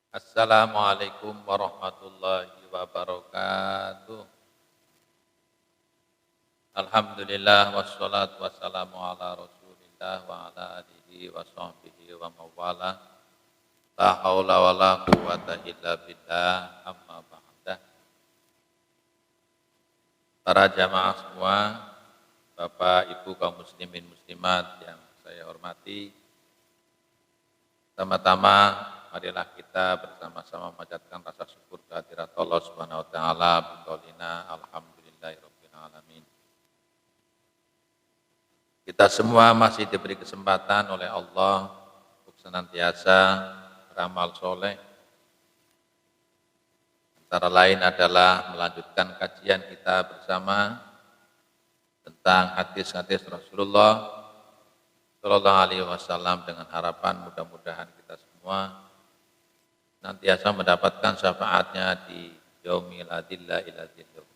Assalamualaikum warahmatullahi wabarakatuh. Alhamdulillah wassalatu wassalamu ala Rasulillah wa ala alihi wa sahbihi wa mawala. La haula wa la quwwata illa billah amma ba'da. Para jamaah semua, Bapak Ibu kaum muslimin muslimat yang saya hormati. Pertama-tama marilah kita bersama-sama memanjatkan rasa syukur kehadirat Allah Subhanahu wa taala biqaulina alhamdulillahirabbil alamin. Kita semua masih diberi kesempatan oleh Allah untuk senantiasa beramal soleh. Antara lain adalah melanjutkan kajian kita bersama tentang hadis-hadis Rasulullah Shallallahu Alaihi Wasallam dengan harapan mudah-mudahan kita semua nantiasa mendapatkan syafaatnya di yaumil adillah ila dhilluh.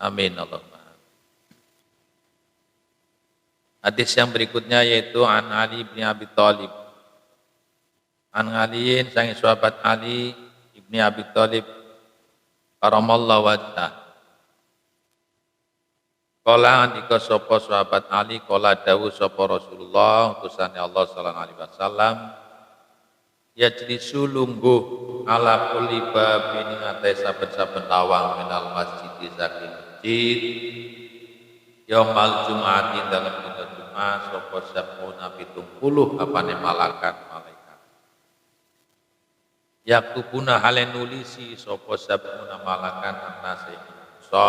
Amin Allahumma. Hadis yang berikutnya yaitu an Ali bin Abi Thalib. An Aliin sang sahabat Ali ibni Abi Thalib karamallahu wajhah. Kala andika sapa sahabat Ali kala dawuh sapa Rasulullah utusane Allah sallallahu alaihi wasallam yajlisu lungguh ala kulli babin ngatai saben-saben lawang minal masjid saking masjid yaumal jum'ati dalam dina Jumat sapa sabuna 70 apane malaikat yaktubuna hale nulisi sapa sabuna malaikat anase so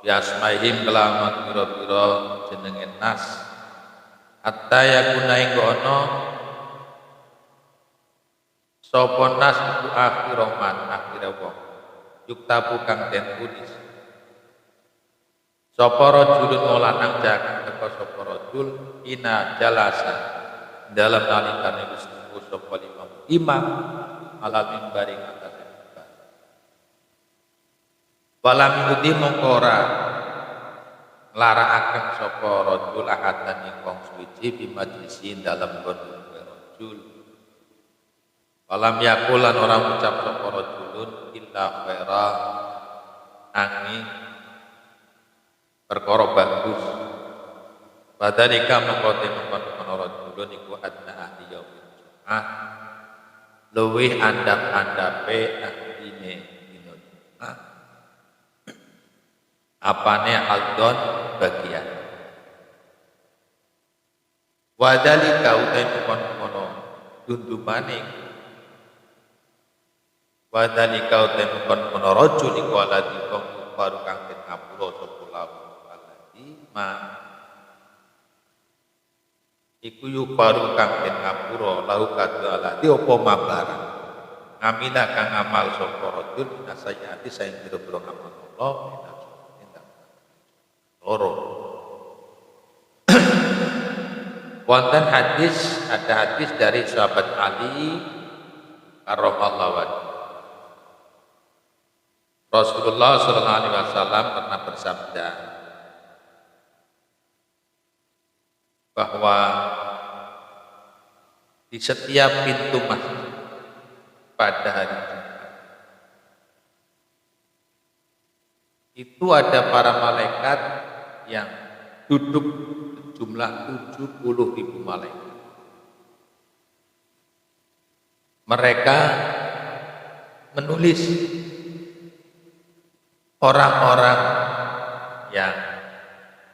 biasmaihim kelawan pira-pira jenenge nas hatta yakuna ing ono sapa nas iku akhiroman akhire wong yuktabu kang den tulis sapa rajulun lanang jakang teka sapa rajul ina jalasa dalam nalikane wis tunggu sapa imam alal mimbari atas mimbar walam yudi mongkora larakaken sapa rajul ahadan ing wong suci bi majlisin dalam kono rajul walam yakulan orang ucap sapa rajulun illa khaira angin perkara bagus padalika mengkote mengkono rajulun iku adna ahli yaumil jum'ah luwih andap-andape ahline dina Jumat apane aldon bagian wadalika utai mengkono dundumane wadalika utai mengkono rajul iku aladi kang baru kang den ngapura sapa lawu aladi ma iku yu baru kang den ngapura lahu kadhe aladi apa mabarang ngamila kang amal sapa rajul nasayati saing pira-pira amal Allah loro. Wonten hadis, ada hadis dari sahabat Ali karramallahu wajhah. Rasulullah sallallahu alaihi wasallam pernah bersabda bahwa di setiap pintu masjid pada hari Jumat itu ada para malaikat yang duduk jumlah 70.000 malaikat. Mereka menulis orang-orang yang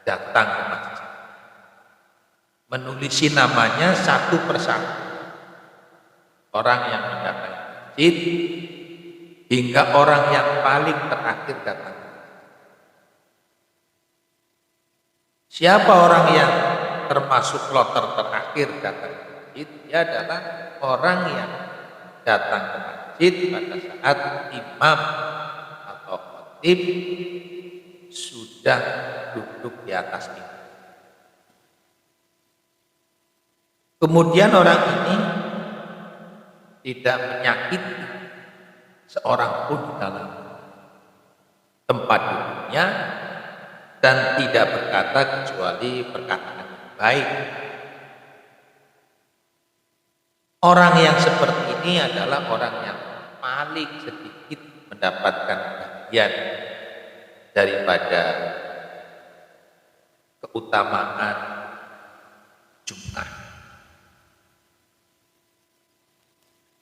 datang ke masjid. Menulisi namanya satu persatu. Orang yang mendatangi masjid hingga orang yang paling terakhir datang. Siapa orang yang termasuk kloter terakhir datang ke masjid? Dia adalah orang yang datang ke masjid pada saat imam atau khatib sudah duduk di atas mimbar. Kemudian orang ini tidak menyakiti seorang pun di dalam tempat duduknya dan tidak berkata kecuali perkataan yang baik. Orang yang seperti ini ini adalah orang yang paling sedikit mendapatkan bagian daripada keutamaan Jumat.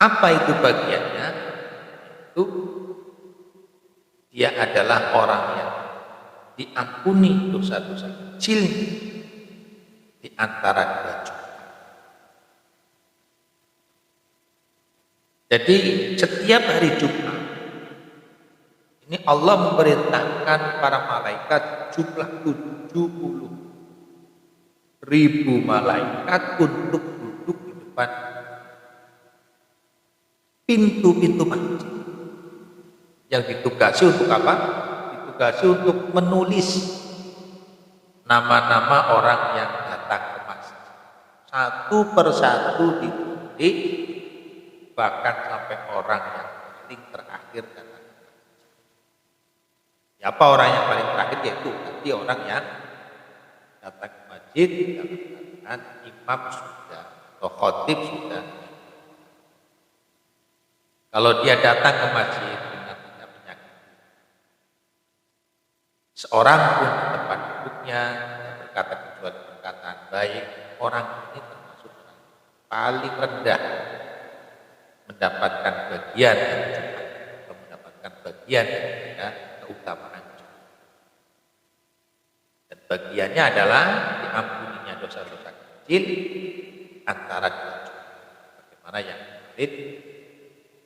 Apa itu bagiannya? Itu dia adalah orang yang diampuni dosa-dosa kecil di antara dua Jumat. Jadi setiap hari Jumat ini Allah memerintahkan para malaikat jumlah 70.000 malaikat untuk duduk di depan pintu-pintu masjid. Yang ditugasi untuk apa? Ditugasi untuk menulis nama-nama orang yang datang ke masjid. Satu persatu ditulis, bahkan sampai orang yang paling terakhir datang. Siapa orang yang paling terakhir? Yaitu nanti orang yang datang ke masjid dalam keadaan imam sudah atau khotib sudah. Kalau dia datang ke masjid dengan tidak menyakiti seorang pun di tempat duduknya, berkata kecuali perkataan baik, orang ini termasuk orang paling rendah mendapatkan bagian atau mendapatkan bagian dari keutamaan Jumat. Dan bagiannya adalah diampuninya dosa-dosa kecil antara dua Jumat. Bagaimana yang kemarin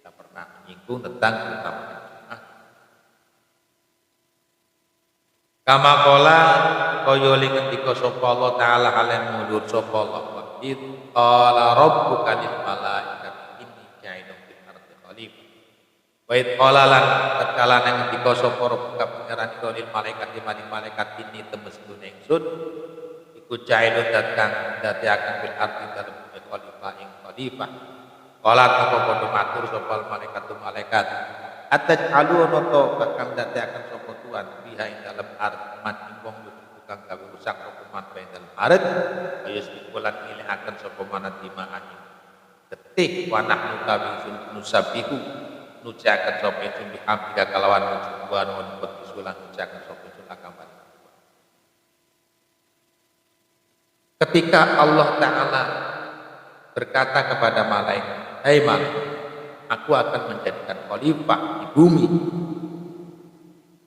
kita pernah menyinggung tentang keutamaan Jumat. Kama qala kaya ngendika sapa Allah taala halen mulur sapa Allah wa id qala rabbuka lil malaikati inni ja'ilun fil ardi khalifah. Wa id qala lan tatkala ngendika sapa rabbuka pangeran lil malaikati maring malaikat ini temestune ingsun iku ja'ilun dadi akan fil ardi dalem khalifah ing khalifah. Qala apa padha matur sapa malaikat ataj'alu noto bakal dadiaken sapa Tuhan biha ing dalem arep man ing wong tukang gawe rusak hukuman ing dalem arep kaya sikulan milihaken sapa manadima ing getih wanah utawi nusabihu nujaken sapa itu bihamdika kalawan mujuban wonten disulang nujaken sapa itu akamban. Ketika Allah Ta'ala berkata kepada malaikat, "Hai malaikat, aku akan menjadikan khalifah di bumi."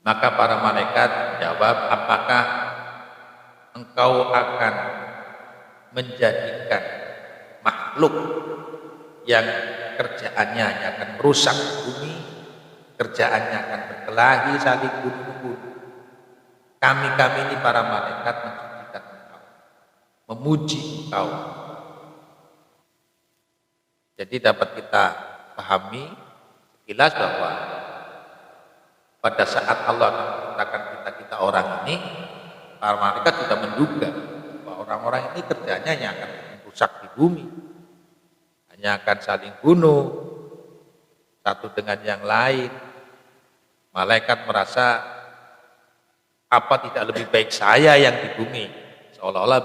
Maka para malaikat jawab, "Apakah engkau akan menjadikan makhluk yang kerjaannya hanya akan merusak bumi, kerjaannya akan berkelahi saling bunuh-bunuh?" Kami ini para malaikat mensucikan engkau, memuji engkau. Jadi dapat kita pahami sekilas bahwa pada saat Allah akan menciptakan kita orang ini, para malaikat sudah menduga bahwa orang-orang ini kerjanya hanya akan merusak di bumi, hanya akan saling bunuh satu dengan yang lain. Malaikat merasa apa tidak lebih baik saya yang di bumi, seolah-olah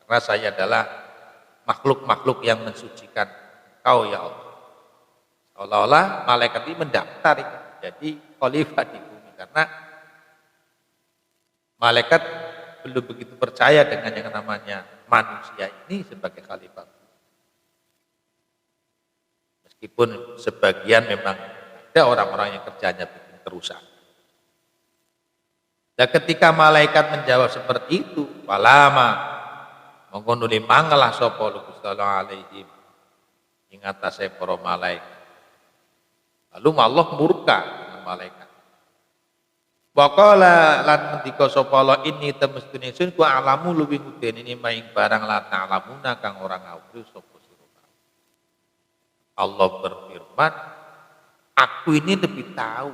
karena saya adalah makhluk-makhluk yang mensucikan Engkau ya Allah. Seolah-olah malaikat ini mendaftar jadi khalifah di bumi karena malaikat belum begitu percaya dengan yang namanya manusia ini sebagai khalifah. Meskipun sebagian memang ada orang-orang yang kerjanya bikin kerusakan. Dan ketika malaikat menjawab seperti itu, walama mengko nuli mangelah sapa Gusti Allah alaihim ing atase para malaikat. Lalu Allah murka dengan malaikat. Wa qala lan ngendika sapa Allah inni temestune ingsun ku alamu luwih ngudeni maing barang la ta'lamuna kang ora ngawruh sapa sira. Allah berfirman, aku ini lebih tahu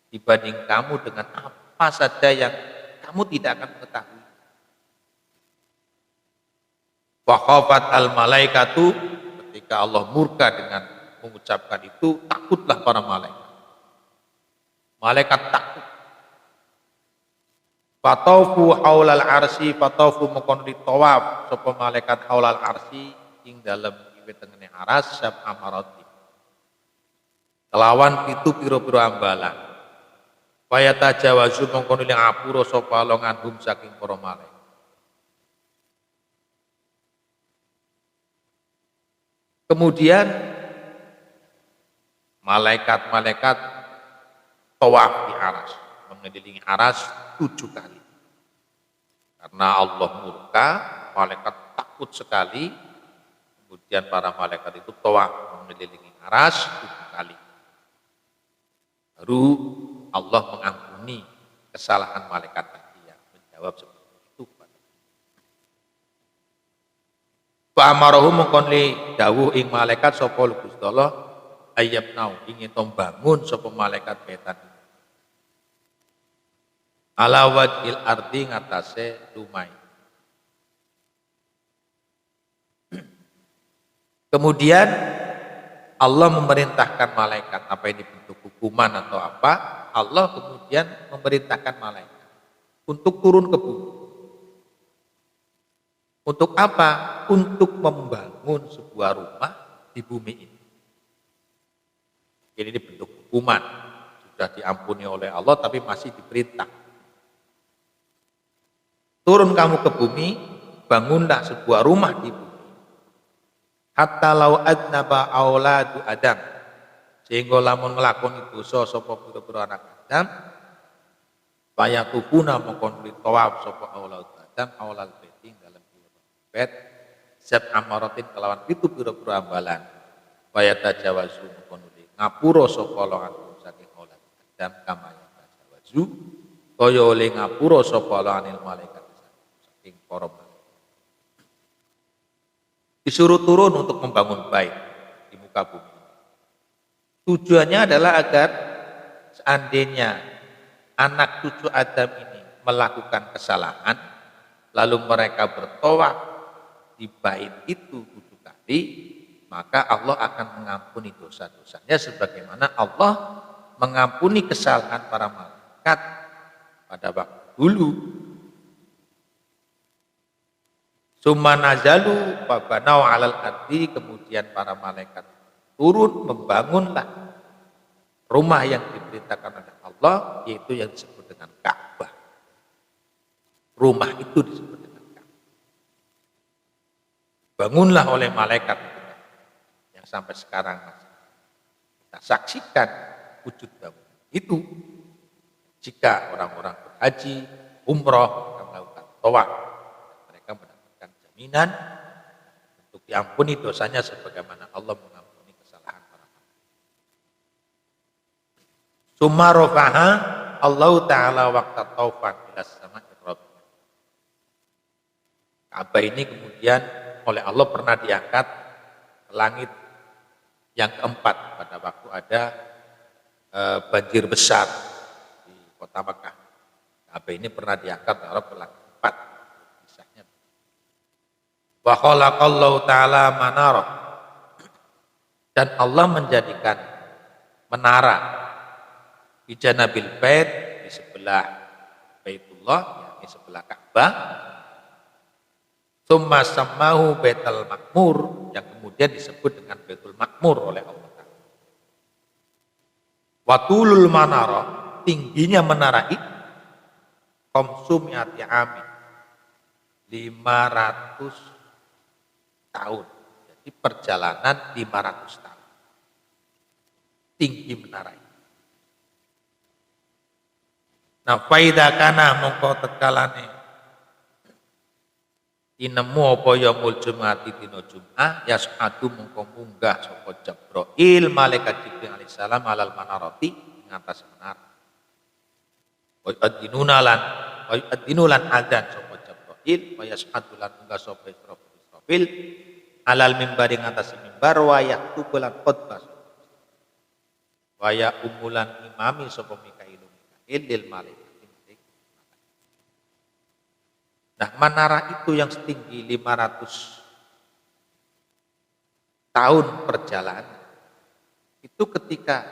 dibanding kamu dengan apa saja yang kamu tidak akan mengetahui. Wa khafat al malaikatu, ketika Allah murka dengan mengucapkan itu, takutlah para malaikat. Malaikat takut. Fataufu haulal arsy, fataufu mukon ditawaf sapa malaikat haulal arsy ing dalem sabi tengene aras sab amarati kelawan pitu pira-pira ambalan waya tajawazu mongko nuli ngapura sapa Allah ngandum saking para malaikat. Kemudian malaikat-malaikat tawaf di aras, mengelilingi aras 7 kali. Karena Allah murka, malaikat takut sekali. Kemudian para malaikat itu tawaf mengelilingi aras 7 kali. Baru Allah mengampuni kesalahan malaikat tadi yang menjawab seperti itu. Fa amarahu mongkon li dawuh ing malaikat sapa Gusti Allah ayyabnau ingin bangun sapa malaikat betan ala wajhil ardi ngatasé lumai. Kemudian Allah memerintahkan malaikat, apa ini bentuk hukuman atau apa? Allah kemudian memerintahkan malaikat untuk turun ke bumi. Untuk apa? Untuk membangun sebuah rumah di bumi ini. Ini bentuk hukuman. Sudah diampuni oleh Allah tapi masih diperintah. Turun kamu ke bumi, bangunlah sebuah rumah di bumi. Hatta lau adnaba auladu Adam. Sehingga lamun nglakoni dosa sapa pira-pira anak Adam, fayatufuna mongkon tawaf sapa auladu Adam aulal bait dalam bait zat amaratin kelawan pitu pira-pira ambalan. Fayatajawazu mongkon ngapura sapa Allah saking aulad Adam kama yatajawazu kaya oleh ngapura sapa Allah anil malaikat saking para malaikat. Disuruh turun untuk membangun bait di muka bumi. Tujuannya adalah agar seandainya anak cucu Adam ini melakukan kesalahan, lalu mereka bertawaf di bait itu 7 kali, maka Allah akan mengampuni dosa-dosanya sebagaimana Allah mengampuni kesalahan para malaikat pada waktu dulu. Summa nazalu fabanau alal ardi, kemudian para malaikat turun membangunlah rumah yang diperintahkan oleh Allah, yaitu yang disebut dengan Ka'bah. Rumah itu disebut dengan Ka'bah. Bangunlah oleh malaikat yang sampai sekarang masih kita saksikan wujud bangunan itu. Jika orang-orang berhaji, umroh, akan melakukan tawaf, mereka mendapatkan jaminan untuk diampuni dosanya sebagaimana Allah mengampuni kesalahan para hamba. Summa rafaha Allah Ta'ala waqta taufan ila sama'i rabbih. Ka'bah ini kemudian oleh Allah pernah diangkat ke langit yang keempat pada waktu ada banjir besar di kota Makkah. Ka'bah ini pernah diangkat oleh Allah ke langit keempat. Kisahnya. Wa khalaqallahu ta'ala manara. Dan Allah menjadikan menara di janabil bait, di sebelah Baitullah, di sebelah Ka'bah. Tsumma sammahu Baitul Makmur, yang kemudian disebut dengan Baitul Makmur oleh Allah Ta'ala. Watulul manara, tingginya menara itu komsumiati amin, 500 tahun. Jadi perjalanan 500 tahun. Tinggi menara itu. Nah, faida kana mongko tetkalane inemu apa yaumul jum'ati dina Jum'ah yas'adu mongko munggah sapa Jibril malaikat Jibril alaihi salam alal manarati ing atas menara. Wa yu'adinu lan adzan sapa Jibril wa yas'adu lan munggah sapa Israfil alal mimbar ing atas mimbar wa yaktubu lan khutbah. Wa ya umulan imami sapa Mikail lil malaikat. Nah, menara itu yang setinggi 500 tahun perjalanan, itu ketika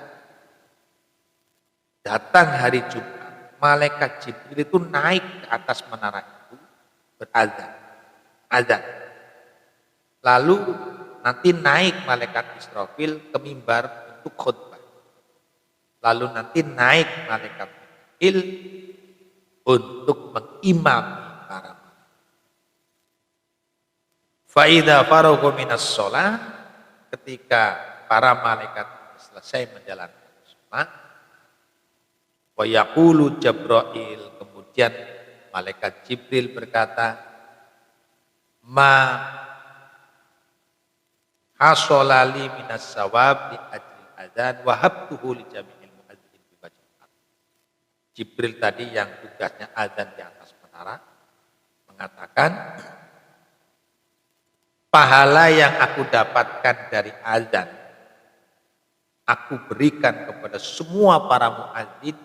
datang hari Jumat, malaikat Jibril itu naik ke atas menara itu, berazan. Azan. Lalu nanti naik malaikat Israfil ke mimbar untuk khutbah. Lalu nanti naik malaikat Mikail untuk mengimami para malaikat. Fa'idha faragha minas shalah, ketika para malaikat selesai menjalankan sholat, wa yaqulu Jibril, kemudian malaikat Jibril berkata, ma hasolali minas sawab di ajli adzan wa habtuhu li jami'il muadzin bi wajib. Jibril tadi yang tugasnya adzan di atas menara mengatakan, pahala yang aku dapatkan dari adzan aku berikan kepada semua para muadzin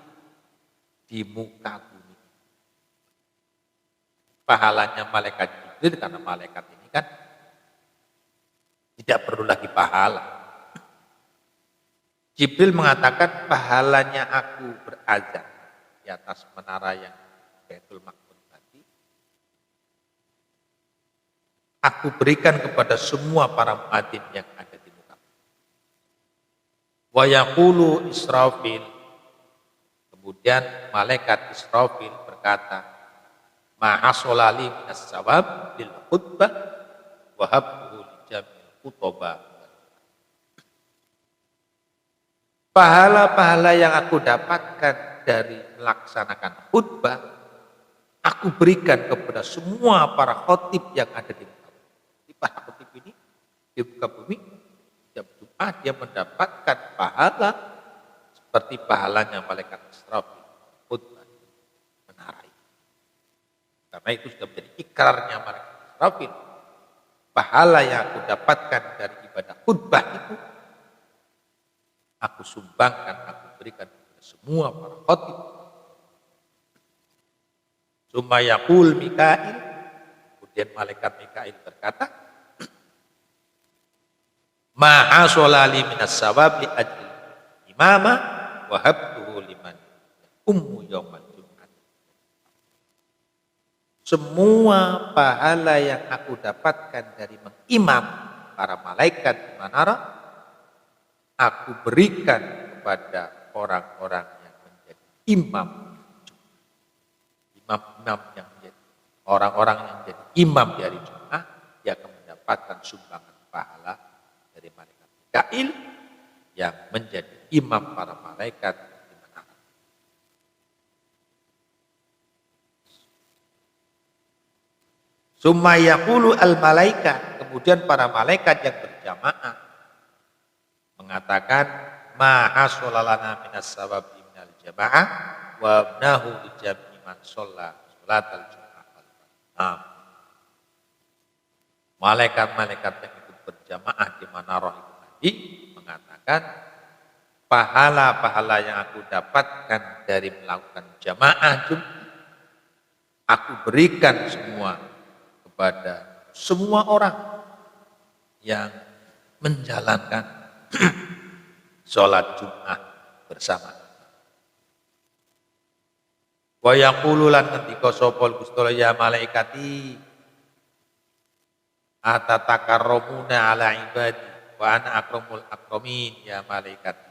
di muka bumi. Pahalanya malaikat Jibril, karena malaikat ini kan tidak perlu lagi pahala. Jibril mengatakan, pahalanya aku berazan di atas menara yang Baitul Maqdis tadi, aku berikan kepada semua para muadzin yang ada di muka bumi. Wa yaqulu Israfil, kemudian malaikat Israfil berkata, ma'asolali minas sawab bil khutbah wa habtuhu li jamil khutbah. Pahala-pahala yang aku dapatkan dari melaksanakan khutbah, aku berikan kepada semua para khotib yang ada di muka bumi. Di para khotib ini di muka bumi, setiap Jumat dia mendapatkan pahala seperti pahalanya malaikat Israfil khutbah menara itu. Karena itu sudah menjadi ikrarnya malaikat Israfil. Pahala yang aku dapatkan dari ibadah khutbah itu, aku sumbangkan, aku berikan kepada semua para khotib. Summa yaqul Mikail, kemudian malaikat Mikail berkata, ma hasolali minas sawab li ajli imama wa habtuhu liman ummu yaumal jum'at. Semua pahala yang aku dapatkan dari mengimam para malaikat di menara, aku berikan kepada orang-orang yang menjadi imam. Imam-imam yang menjadi orang-orang yang menjadi imam di hari Jumat, dia akan mendapatkan sumbangan pahala dari malaikat Mikail yang menjadi imam para malaikat di menara. Summa yaqulu al malaikat, kemudian para malaikat yang berjamaah mengatakan, ma hasolalana minas sawabi minal jamaah wa abnahu li jami'i man sholla sholatal jum'ah. Malaikat-malaikat yang ikut berjamaah di menara itu tadi mengatakan, pahala-pahala yang aku dapatkan dari melakukan jamaah Jumat, aku berikan semua kepada semua orang yang menjalankan sholat Jumat bersama. Wa yaqulu lan ngendika sapa Gusti ya malaikati, atatakarramuna ala ibadi wa ana akramul akramin ya malaikati.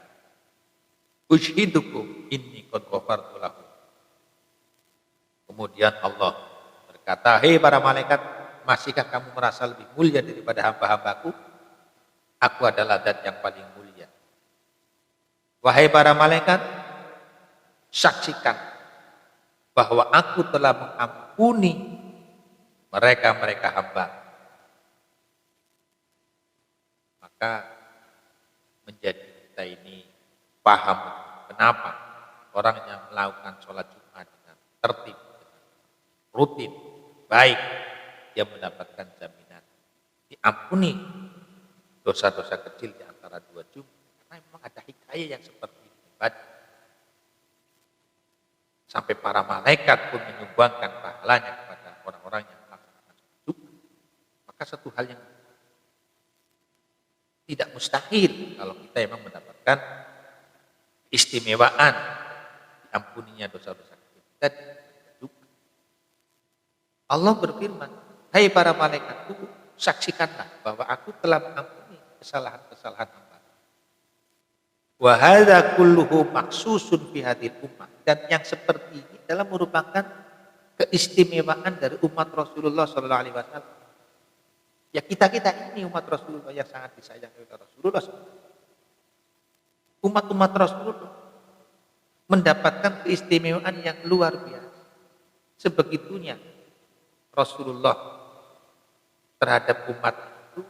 Ushidukum inni qad ghafartu lahum. Kemudian Allah berkata, hei para malaikat, masihkah kamu merasa lebih mulia daripada hamba-hambaku? Aku adalah zat yang paling mulia. Wahai para malaikat, saksikan bahwa aku telah mengampuni mereka-mereka hamba. Maka menjadi kita ini paham kenapa orang yang melakukan sholat Jumat dengan tertib, dengan rutin, baik, dia mendapatkan jaminan diampuni dosa-dosa kecil di antara dua Jumat. Karena memang ada hikayah yang seperti ini. Sampai para malaikat pun menyumbangkan pahalanya kepada orang-orang yang melaksanakan sholat Jumat. Maka satu hal yang tidak mustahil kalau kita memang mendapatkan istimewaan diampuninya dosa-dosa kecil kita di Jumat. Allah berfirman, hai para malaikatku, saksikanlah bahwa aku telah mengampuni kesalahan-kesalahan hamba. Wa hadza kulluhu maksusun fi hadhil ummah. Dan yang seperti ini adalah merupakan keistimewaan dari umat Rasulullah sallallahu alaihi wasallam. Ya kita-kita ini umat Rasulullah yang sangat disayangi oleh Rasulullah SAW. Umat-umat Rasulullah mendapatkan keistimewaan yang luar biasa. Sebegitunya Rasulullah terhadap umat itu,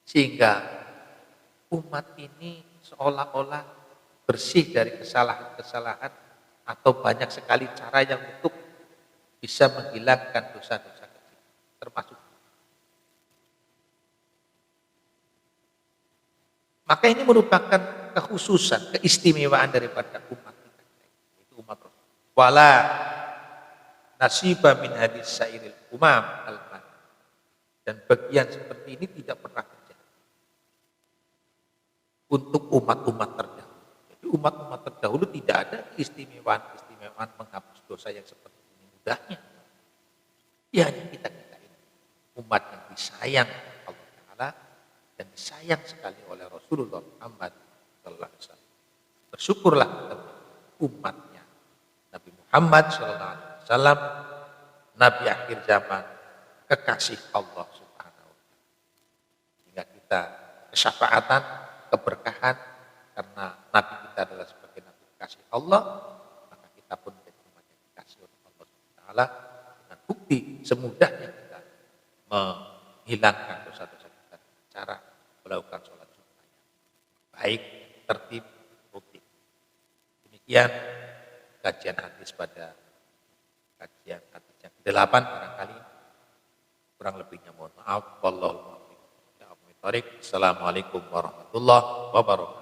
sehingga umat ini seolah-olah bersih dari kesalahan-kesalahan atau banyak sekali cara yang untuk bisa menghilangkan dosa-dosa kecil, termasuk. Maka ini merupakan kekhususan, keistimewaan daripada umat kita, itu umat Rasul. Wala nasiba min hadis sairil umam al-man. Dan bagian seperti ini tidak pernah terjadi untuk umat-umat terdahulu. Jadi umat-umat terdahulu tidak ada keistimewaan menghapus dosa yang seperti ini mudahnya. Ya hanya kita-kita ini, umat yang disayang Allah Ta'ala dan disayang sekali oleh Rasulullah Muhammad sallallahu alaihi wasallam. Bersyukurlah kita umatnya Nabi Muhammad sallallahu alaihi wasallam, nabi akhir zaman, kekasih Allah Subhanahu wa taala. Sehingga kita kesyafaatan, keberkahan karena nabi kita adalah sebagai nabi kekasih Allah, maka kita pun menjadi umat yang dikasih oleh Allah Subhanahu wa taala dengan bukti semudahnya kita menghilangkan dosa-dosa kita dengan cara melakukan sholat Jumat baik, tertib, rutin. Demikian kajian hadis pada kajian hadis yang ke-8 barangkali. Kurang lebihnya mohon maaf. Wallahu a'lam. Assalamualaikum warahmatullahi wabarakatuh.